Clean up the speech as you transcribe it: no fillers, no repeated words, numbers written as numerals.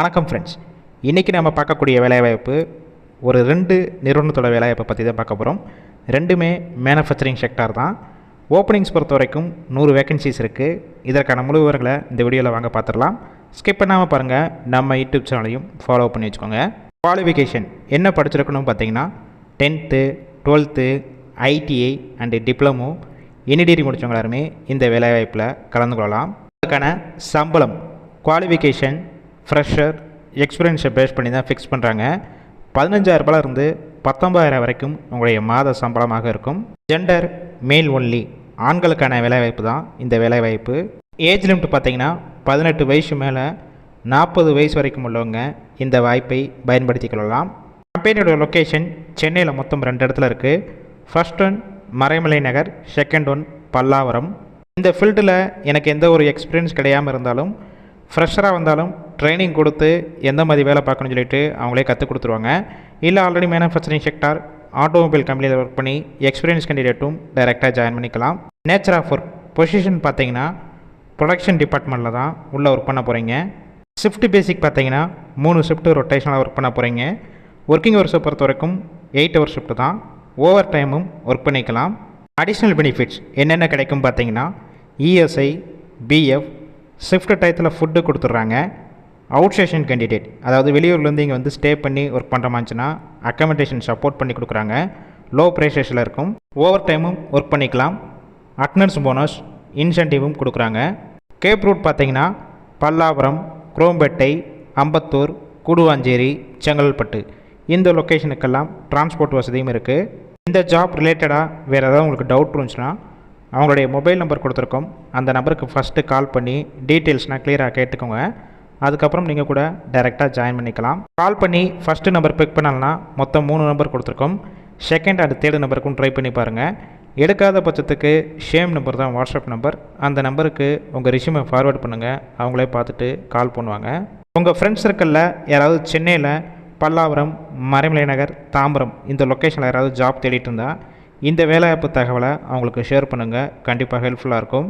வணக்கம் ஃப்ரெண்ட்ஸ். இன்றைக்கி நம்ம பார்க்கக்கூடிய வேலைவாய்ப்பு ஒரு 2 நிறுவனத்தோட வேலைவாய்ப்பை பற்றி தான் பார்க்க போகிறோம். ரெண்டுமே மேனுஃபேக்சரிங் செக்டார் தான். ஓப்பனிங்ஸ் பொறுத்த வரைக்கும் 100 வேகன்சிஸ் இருக்குது. இதற்கான முழு விவரங்களை இந்த வீடியோவில் வாங்க பார்த்துடலாம். ஸ்கிப் பண்ணாமல் பாருங்கள். நம்ம யூடியூப் சேனலையும் ஃபாலோ பண்ணி வச்சுக்கோங்க. குவாலிஃபிகேஷன் என்ன படிச்சிருக்கணும் பார்த்தீங்கன்னா 10th 12th ITI and diploma any degree முடித்தவங்க எல்லாருமே இந்த வேலைவாய்ப்பில் கலந்து கொள்ளலாம். அதுக்கான சம்பளம் குவாலிஃபிகேஷன் ஃப்ரெஷர் எக்ஸ்பீரியன்ஸை பேஸ் பண்ணி தான் ஃபிக்ஸ் பண்ணுறாங்க. 15,000 இருந்து 19,000 வரைக்கும் உங்களுடைய மாத சம்பளமாக இருக்கும். ஜெண்டர் மேல் ஒன்லி, ஆண்களுக்கான வேலைவாய்ப்பு தான் இந்த வேலைவாய்ப்பு. ஏஜ் லிமிட் பார்த்தீங்கன்னா 18 வயசு மேலே 40 வயசு வரைக்கும் உள்ளவங்க இந்த வாய்ப்பை பயன்படுத்தி கொள்ளலாம். கம்பெனியோட லொக்கேஷன் சென்னையில் மொத்தம் 2 இடத்துல இருக்குது. ஃபர்ஸ்ட் ஒன் மறைமலை நகர், செகண்ட் ஒன் பல்லாவரம். இந்த ஃபீல்டில் எனக்கு எந்த ஒரு எக்ஸ்பீரியன்ஸ் கிடையாமல் இருந்தாலும் ஃப்ரெஷராக வந்தாலும் ட்ரைனிங் கொடுத்து எந்த மாதிரி வேலை பார்க்கணும்னு சொல்லிட்டு அவங்களே கற்றுக் கொடுத்துருவாங்க. இல்லை ஆல்ரெடி மேனுஃபேக்சரிங் செக்டார் ஆட்டோமொபைல் கம்பெனியில் ஒர்க் பண்ணி எக்ஸ்பீரியன்ஸ் கேண்டிடேட்டும் டைரெக்டாக ஜாயின் பண்ணிக்கலாம். நேச்சர் ஆஃப் ஒர்க் பொசிஷன் பார்த்தீங்கன்னா ப்ரொடக்ஷன் டிபார்ட்மெண்ட்டில் தான் உள்ளே ஒர்க் பண்ண போகிறீங்க. ஷிஃப்ட் பேசிக் பார்த்தீங்கன்னா 3 ஷிஃப்ட்டு ரொட்டேஷனாக ஒர்க் பண்ண போகிறீங்க. ஒர்க்கிங் ஹவர்ஸை பொறுத்த வரைக்கும் 8 ஹவர் ஷிஃப்ட் தான். ஓவர் டைமும் ஒர்க் பண்ணிக்கலாம். அடிஷ்னல் பெனிஃபிட்ஸ் என்னென்ன கிடைக்கும் பார்த்தீங்கன்னா இஎஸ்ஐ, பிஎஃப், ஷிஃப்ட் டயத்தில் ஃபுட்டு கொடுத்துட்றாங்க. அவுட் ஸ்டேஷன் கேண்டிடேட், அதாவது வெளியூர்லேருந்து இங்கே வந்து ஸ்டே பண்ணி ஒர்க் பண்ணுற மாதிரிச்சுன்னா அக்கமடேஷன் சப்போர்ட் பண்ணி கொடுக்குறாங்க. லோ ப்ரைஸஸில் இருக்கும். ஓவர் டைமும் ஒர்க் பண்ணிக்கலாம். அட்டனன்ஸ் போனஸ் இன்சென்டிவும் கொடுக்குறாங்க. கேப் ரூட் பார்த்தீங்கன்னா பல்லாவரம், குரோம்பேட்டை, அம்பத்தூர், கூடுவாஞ்சேரி, செங்கல்பட்டு இந்த லொக்கேஷனுக்கெல்லாம் டிரான்ஸ்போர்ட் வசதியும் இருக்குது. இந்த ஜாப் ரிலேட்டடாக வேறு ஏதாவது உங்களுக்கு டவுட் இருந்துச்சுன்னா அவங்களுடைய மொபைல் நம்பர் கொடுத்துருக்கோம். அந்த நம்பருக்கு ஃபஸ்ட்டு கால் பண்ணி டீட்டெயில்ஸ்னால் கிளியராக கேட்டுக்கோங்க. அதுக்கப்புறம் நீங்கள் கூட டைரெக்டாக ஜாயின் பண்ணிக்கலாம். கால் பண்ணி ஃபஸ்ட்டு நம்பர் பிக் பண்ணலன்னா மொத்தம் 3 நம்பர் கொடுத்துருக்கோம். செகண்ட் அண்ட் தேர்டு நம்பருக்கும் ட்ரை பண்ணி பாருங்கள். எடுக்காத பட்சத்துக்கு ஷேம் நம்பர் தான் வாட்ஸ்அப் நம்பர். அந்த நம்பருக்கு உங்கள் ரெஸ்யூமை ஃபார்வேர்ட் பண்ணுங்கள். அவங்களே பார்த்துட்டு கால் பண்ணுவாங்க. உங்கள் ஃப்ரெண்ட்ஸ் சர்க்கிளில் யாராவது சென்னையில் பல்லாவரம், மறைமலை நகர், தாம்பரம் இந்த லொக்கேஷனில் யாராவது ஜாப் தேடிட்டு இருந்தால் இந்த வேலைவாய்ப்பு தகவலை அவங்களுக்கு ஷேர் பண்ணுங்கள். கண்டிப்பாக ஹெல்ப்ஃபுல்லாக இருக்கும்.